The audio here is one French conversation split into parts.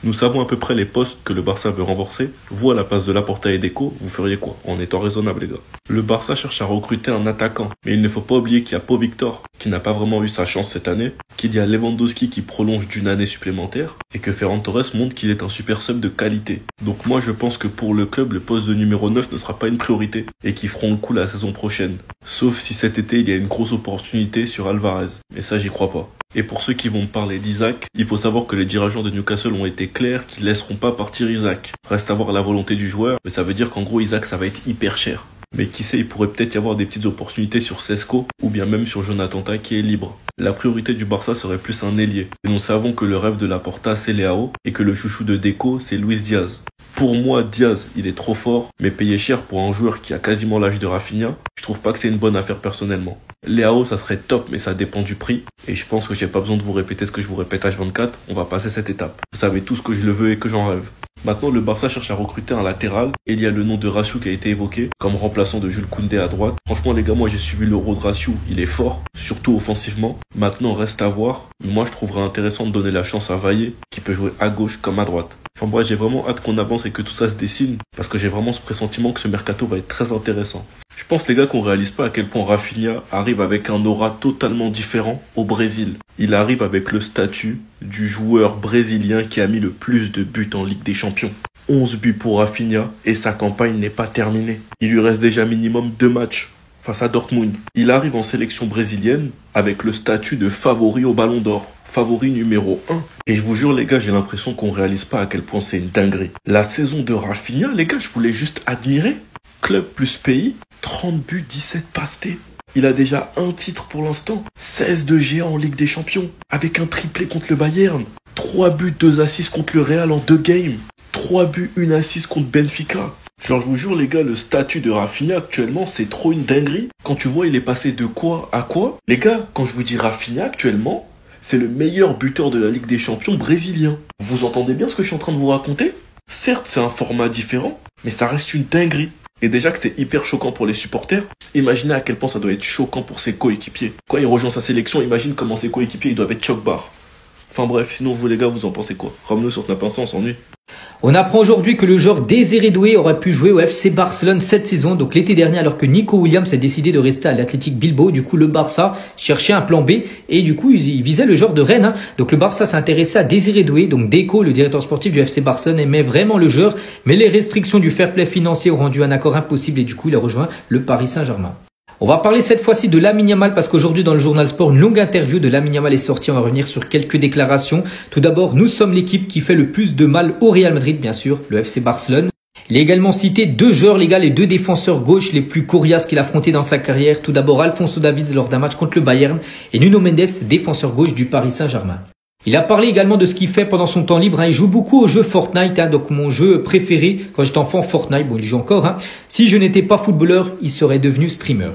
Nous savons à peu près les postes que le Barça veut renforcer. Vous, à la place de Laporta et Deco, vous feriez quoi? En étant raisonnable, les gars. Le Barça cherche à recruter un attaquant. Mais il ne faut pas oublier qu'il y a Pau Victor, qui n'a pas vraiment eu sa chance cette année, qu'il y a Lewandowski qui prolonge d'une année supplémentaire, et que Ferran Torres montre qu'il est un super sub de qualité. Donc moi, je pense que pour le club, le poste de numéro 9 ne sera pas une priorité, et qu'ils feront le coup la saison prochaine. Sauf si cet été, il y a une grosse opportunité sur Alvarez. Mais ça, j'y crois pas. Et pour ceux qui vont me parler d'Isaac, il faut savoir que les dirigeants de Newcastle ont été clairs qu'ils laisseront pas partir Isaac. Reste à voir la volonté du joueur, mais ça veut dire qu'en gros Isaac ça va être hyper cher. Mais qui sait, il pourrait peut-être y avoir des petites opportunités sur Sesco ou bien même sur Jonathan Tah qui est libre. La priorité du Barça serait plus un ailier. Et nous savons que le rêve de Laporta c'est Leao et que le chouchou de Deco c'est Luis Diaz. Pour moi, Diaz, il est trop fort, mais payé cher pour un joueur qui a quasiment l'âge de Rafinha, je trouve pas que c'est une bonne affaire personnellement. Leao, ça serait top, mais ça dépend du prix. Et je pense que j'ai pas besoin de vous répéter ce que je vous répète H24, on va passer cette étape. Vous savez tous que je le veux et que j'en rêve. Maintenant, le Barça cherche à recruter un latéral, et il y a le nom de Rachou qui a été évoqué, comme remplaçant de Jules Koundé à droite. Franchement, les gars, moi j'ai suivi l'Euro de Rachou, il est fort, surtout offensivement. Maintenant, reste à voir. Moi, je trouverais intéressant de donner la chance à Vaillé, qui peut jouer à gauche comme à droite. Enfin bref, j'ai vraiment hâte qu'on avance et que tout ça se dessine, parce que j'ai vraiment ce pressentiment que ce mercato va être très intéressant. Je pense les gars qu'on réalise pas à quel point Rafinha arrive avec un aura totalement différent au Brésil. Il arrive avec le statut du joueur brésilien qui a mis le plus de buts en Ligue des Champions. 11 buts pour Rafinha et sa campagne n'est pas terminée. Il lui reste déjà minimum 2 matchs face à Dortmund. Il arrive en sélection brésilienne avec le statut de favori au Ballon d'Or. Favori numéro 1. Et je vous jure les gars, j'ai l'impression qu'on réalise pas à quel point c'est une dinguerie. La saison de Rafinha, les gars, je voulais juste admirer. Club plus pays, 30 buts, 17 passes D. Il a déjà un titre pour l'instant, 16 de GA en Ligue des Champions, avec un triplé contre le Bayern, 3 buts, 2 assists contre le Real en 2 games, 3 buts, 1 assist contre Benfica. Genre je vous jure les gars, le statut de Rafinha actuellement c'est trop une dinguerie. Quand tu vois il est passé de quoi à quoi? Les gars, quand je vous dis Rafinha actuellement, c'est le meilleur buteur de la Ligue des Champions brésilien. Vous entendez bien ce que je suis en train de vous raconter? Certes c'est un format différent, mais ça reste une dinguerie. Et déjà que c'est hyper choquant pour les supporters, imaginez à quel point ça doit être choquant pour ses coéquipiers. Quand il rejoint sa sélection, imagine comment ses coéquipiers ils doivent être choc-barre. Enfin bref, sinon vous les gars, vous en pensez quoi? Ramenez sur Snap Instant, on s'ennuie. On apprend aujourd'hui que le joueur Désiré Doué aurait pu jouer au FC Barcelone cette saison, donc l'été dernier, alors que Nico Williams a décidé de rester à l'Athletic Bilbao. Du coup, le Barça cherchait un plan B et du coup, il visait le joueur de Rennes. Donc le Barça s'intéressait à Désiré Doué. Donc Deco, le directeur sportif du FC Barcelone, aimait vraiment le joueur, mais les restrictions du fair play financier ont rendu un accord impossible et du coup, il a rejoint le Paris Saint-Germain. On va parler cette fois-ci de Lamine Yamal parce qu'aujourd'hui dans le journal Sport, une longue interview de Lamine Yamal est sortie. On va revenir sur quelques déclarations. Tout d'abord, nous sommes l'équipe qui fait le plus de mal au Real Madrid, bien sûr, le FC Barcelone. Il a également cité 2 joueurs, les gars, les 2 défenseurs gauche les plus coriaces qu'il a affrontés dans sa carrière. Tout d'abord, Alphonso Davies lors d'un match contre le Bayern et Nuno Mendes, défenseur gauche du Paris Saint-Germain. Il a parlé également de ce qu'il fait pendant son temps libre. Il joue beaucoup au jeu Fortnite, donc mon jeu préféré quand j'étais enfant, Fortnite. Bon, il joue encore. Si je n'étais pas footballeur, il serait devenu streamer.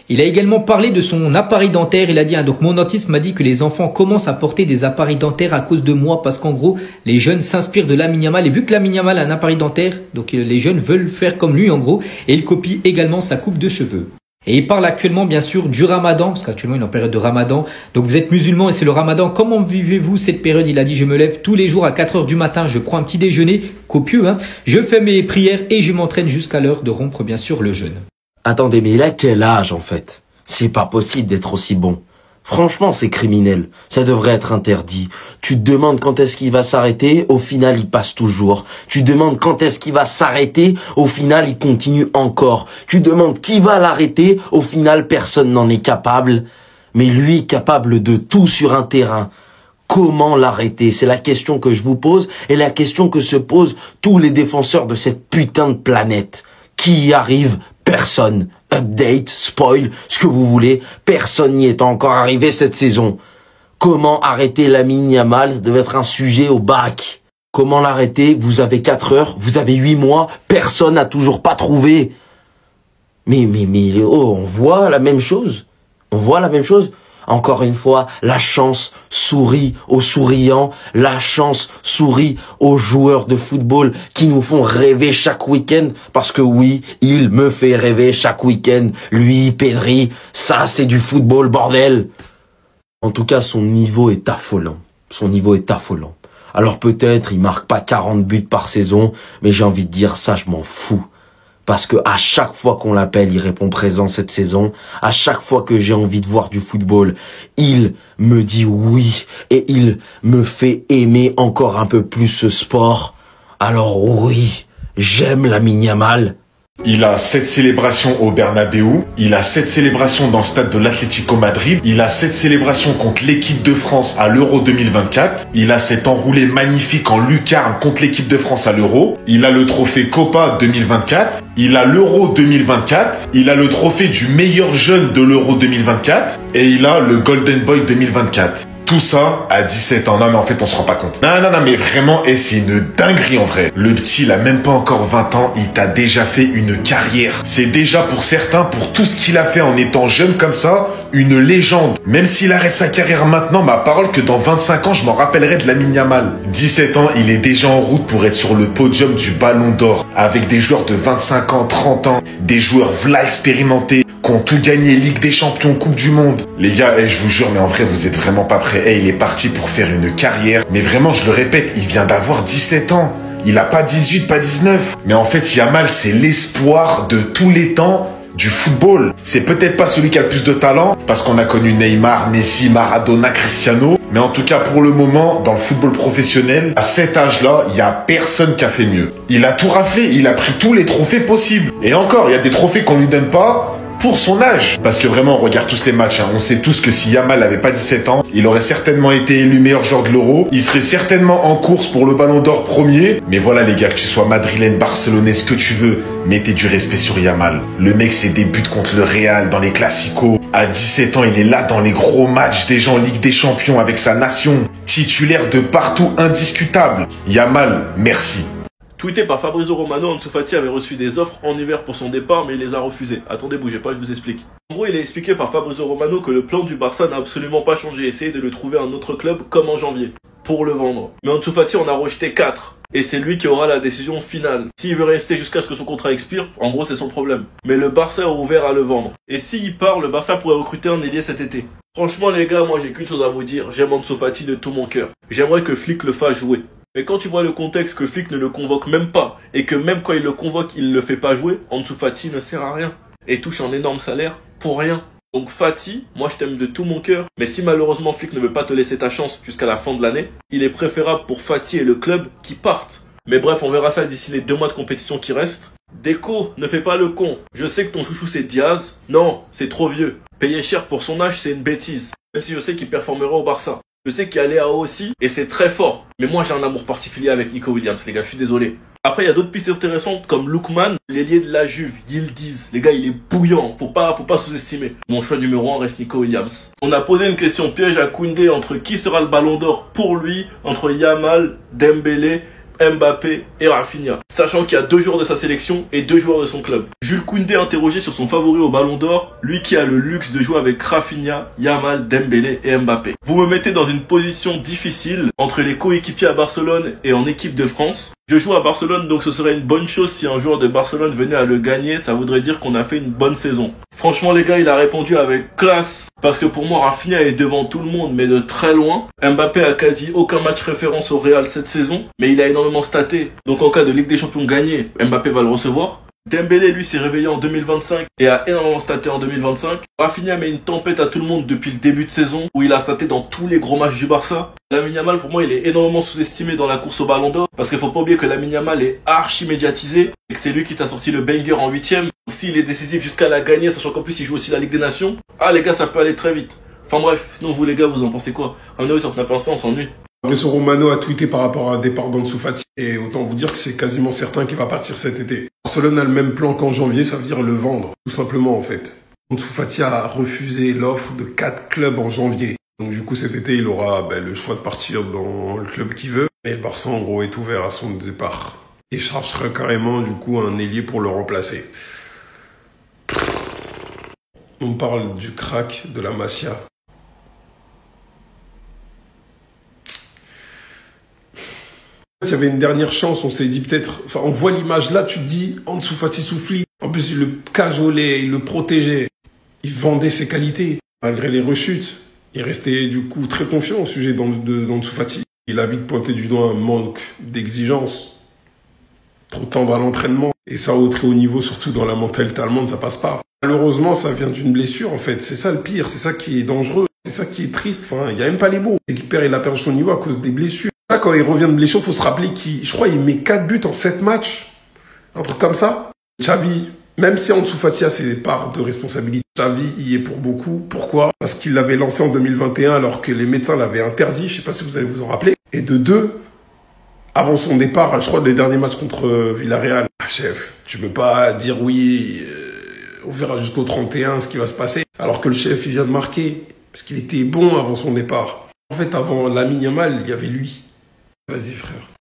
Il a également parlé de son appareil dentaire. Il a dit, donc mon dentiste m'a dit que les enfants commencent à porter des appareils dentaires à cause de moi parce qu'en gros, les jeunes s'inspirent de Lamine Yamal. Et vu que Lamine Yamal a un appareil dentaire, donc les jeunes veulent faire comme lui en gros. Et il copie également sa coupe de cheveux. Et il parle actuellement bien sûr du Ramadan, parce qu'actuellement il est en période de Ramadan. Donc vous êtes musulman et c'est le Ramadan. Comment vivez-vous cette période? Il a dit, je me lève tous les jours à 4 heures du matin, je prends un petit déjeuner, copieux, je fais mes prières et je m'entraîne jusqu'à l'heure de rompre bien sûr le jeûne. Attendez, mais il a quel âge en fait? C'est pas possible d'être aussi bon. Franchement, c'est criminel. Ça devrait être interdit. Tu te demandes quand est-ce qu'il va s'arrêter, au final, il passe toujours. Tu te demandes quand est-ce qu'il va s'arrêter, au final, il continue encore. Tu te demandes qui va l'arrêter, au final, personne n'en est capable. Mais lui, capable de tout sur un terrain. Comment l'arrêter? C'est la question que je vous pose et la question que se posent tous les défenseurs de cette putain de planète. Qui y arrive? Personne. Update, spoil, ce que vous voulez. Personne n'y est encore arrivé cette saison. Comment arrêter Lamine Yamal? Ça devait être un sujet au bac. Comment l'arrêter? Vous avez 4 heures, vous avez 8 mois, personne n'a toujours pas trouvé. Mais, oh, on voit la même chose. On voit la même chose. Encore une fois, la chance sourit aux souriants, la chance sourit aux joueurs de football qui nous font rêver chaque week-end. Parce que oui, il me fait rêver chaque week-end. Lui, Pedri, ça c'est du football, bordel. En tout cas, son niveau est affolant. Son niveau est affolant. Alors peut-être il marque pas 40 buts par saison, mais j'ai envie de dire ça, je m'en fous. Parce que à chaque fois qu'on l'appelle, il répond présent cette saison. À chaque fois que j'ai envie de voir du football, il me dit oui. Et il me fait aimer encore un peu plus ce sport. Alors oui, j'aime Lamine Yamal. Il a 7 célébrations au Bernabéu, il a 7 célébrations dans le stade de l'Atlético Madrid, il a 7 célébrations contre l'équipe de France à l'Euro 2024, il a cet enroulé magnifique en lucarne contre l'équipe de France à l'Euro, il a le trophée Copa 2024, il a l'Euro 2024, il a le trophée du meilleur jeune de l'Euro 2024 et il a le Golden Boy 2024. Tout ça à 17 ans. Non mais en fait on se rend pas compte. Non mais vraiment, et c'est une dinguerie en vrai. Le petit il a même pas encore 20 ans, il t'a déjà fait une carrière. C'est déjà pour certains, pour tout ce qu'il a fait en étant jeune comme ça, une légende. Même s'il arrête sa carrière maintenant, ma parole que dans 25 ans je m'en rappellerai de Lamine Yamal. 17 ans, il est déjà en route pour être sur le podium du Ballon d'Or. Avec des joueurs de 25 ans, 30 ans, des joueurs v'là expérimentés, qui ont tout gagné, Ligue des Champions, Coupe du Monde. Les gars, je vous jure, mais en vrai, vous êtes vraiment pas prêts. Il est parti pour faire une carrière. Mais vraiment, je le répète, il vient d'avoir 17 ans. Il a pas 18, pas 19. Mais en fait, Yamal, c'est l'espoir de tous les temps du football. C'est peut-être pas celui qui a le plus de talent, parce qu'on a connu Neymar, Messi, Maradona, Cristiano. Mais en tout cas, pour le moment, dans le football professionnel, à cet âge-là, il y a personne qui a fait mieux. Il a tout raflé, il a pris tous les trophées possibles. Et encore, il y a des trophées qu'on lui donne pas pour son âge. Parce que vraiment, on regarde tous les matchs. On sait tous que si Yamal n'avait pas 17 ans, il aurait certainement été élu meilleur joueur de l'Euro. Il serait certainement en course pour le Ballon d'Or premier. Mais voilà les gars, que tu sois madrilène, barcelonais, ce que tu veux, mettez du respect sur Yamal. Le mec, c'est des buts contre le Real dans les Classicos. À 17 ans, il est là dans les gros matchs des gens en Ligue des Champions avec sa nation. Titulaire de partout, indiscutable. Yamal, merci. Tweeté par Fabrizio Romano, Ansu Fati avait reçu des offres en hiver pour son départ, mais il les a refusées. Attendez, bougez pas, je vous explique. En gros, il est expliqué par Fabrizio Romano que le plan du Barça n'a absolument pas changé. Essayez de lui trouver un autre club comme en janvier, pour le vendre. Mais Ansu Fati en a rejeté 4. Et c'est lui qui aura la décision finale. S'il veut rester jusqu'à ce que son contrat expire, en gros c'est son problème. Mais le Barça est ouvert à le vendre. Et s'il part, le Barça pourrait recruter un ailier cet été. Franchement les gars, moi j'ai qu'une chose à vous dire, j'aime Ansu Fati de tout mon cœur. J'aimerais que Flick le fasse jouer. Mais quand tu vois le contexte que Flick ne le convoque même pas, et que même quand il le convoque, il ne le fait pas jouer, Ansu Fati ne sert à rien. Et touche un énorme salaire pour rien. Donc Fati, moi je t'aime de tout mon cœur, mais si malheureusement Flick ne veut pas te laisser ta chance jusqu'à la fin de l'année, il est préférable pour Fati et le club qui partent. Mais bref, on verra ça d'ici les 2 mois de compétition qui restent. Deco, ne fais pas le con. Je sais que ton chouchou c'est Diaz. Non, c'est trop vieux. Payer cher pour son âge, c'est une bêtise. Même si je sais qu'il performera au Barça. Je sais qu'il y a Léao aussi, et c'est très fort. Mais moi j'ai un amour particulier avec Nico Williams, les gars, je suis désolé. Après, il y a d'autres pistes intéressantes comme Lookman, l'ailier de la Juve, Yildiz. Les gars, il est bouillant, faut pas sous-estimer. Mon choix numéro 1 reste Nico Williams. On a posé une question piège à Koundé entre qui sera le ballon d'or pour lui, entre Yamal, Dembélé, Mbappé et Rafinha, sachant qu'il y a 2 joueurs de sa sélection et 2 joueurs de son club. Jules Koundé interrogé sur son favori au Ballon d'Or, lui qui a le luxe de jouer avec Rafinha, Yamal, Dembélé et Mbappé. Vous me mettez dans une position difficile entre les coéquipiers à Barcelone et en équipe de France. Je joue à Barcelone, donc ce serait une bonne chose si un joueur de Barcelone venait à le gagner, ça voudrait dire qu'on a fait une bonne saison. Franchement les gars, il a répondu avec classe, parce que pour moi Rafinha est devant tout le monde, mais de très loin. Mbappé a quasi aucun match référence au Real cette saison, mais il a énormément staté, donc en cas de Ligue des Champions gagnée, Mbappé va le recevoir. Dembélé, lui, s'est réveillé en 2025 et a énormément staté en 2025. Rafinha met une tempête à tout le monde depuis le début de saison, où il a staté dans tous les gros matchs du Barça. Lamine Yamal, pour moi, il est énormément sous-estimé dans la course au Ballon d'Or, parce qu'il faut pas oublier que Lamine Yamal est archi médiatisé, et que c'est lui qui t'a sorti le banger en 8ème. S'il est décisif jusqu'à la gagner, sachant qu'en plus il joue aussi la Ligue des Nations, ah les gars, ça peut aller très vite. Enfin bref, sinon vous les gars, vous en pensez quoi? On est sur Snap Insta, on s'ennuie. Fabrizio Romano a tweeté par rapport à un départ d'Ansu Fati, et autant vous dire que c'est quasiment certain qu'il va partir cet été. Barcelone a le même plan qu'en janvier, ça veut dire le vendre, tout simplement en fait. Ansu Fati a refusé l'offre de 4 clubs en janvier. Donc du coup cet été il aura le choix de partir dans le club qu'il veut, mais le Barça en gros est ouvert à son départ. Et cherchera carrément du coup un ailier pour le remplacer. On parle du crack de la Masia. Il y avait une dernière chance, on s'est dit peut-être... Enfin, on voit l'image là, tu te dis, Ansu Fati Soufli. En plus, il le cajolait, il le protégeait. Il vendait ses qualités. Malgré les rechutes, il restait du coup très confiant au sujet d'Ansu Fati. Il a vite pointé du doigt un manque d'exigence, trop tendre à l'entraînement. Et ça, au très haut niveau, surtout dans la mentalité allemande, ça passe pas. Malheureusement, ça vient d'une blessure, en fait. C'est ça le pire, c'est ça qui est dangereux, c'est ça qui est triste. Enfin, il n'y a même pas les mots. C'est qu'il il a perdu son niveau à cause des blessures. Là, quand il revient de blessure, faut se rappeler je crois, il met 4 buts en 7 matchs. Un truc comme ça. Xavi, même si Ansu Fati a ses parts de responsabilité, Xavi y est pour beaucoup. Pourquoi? Parce qu'il l'avait lancé en 2021 alors que les médecins l'avaient interdit. Je sais pas si vous allez vous en rappeler. Et de deux, avant son départ, je crois, les derniers matchs contre Villarreal, chef, tu peux pas dire oui, on verra jusqu'au 31 ce qui va se passer. Alors que le chef, il vient de marquer. Parce qu'il était bon avant son départ. En fait, avant Lamine Yamal, il y avait lui. Vas-y, frère.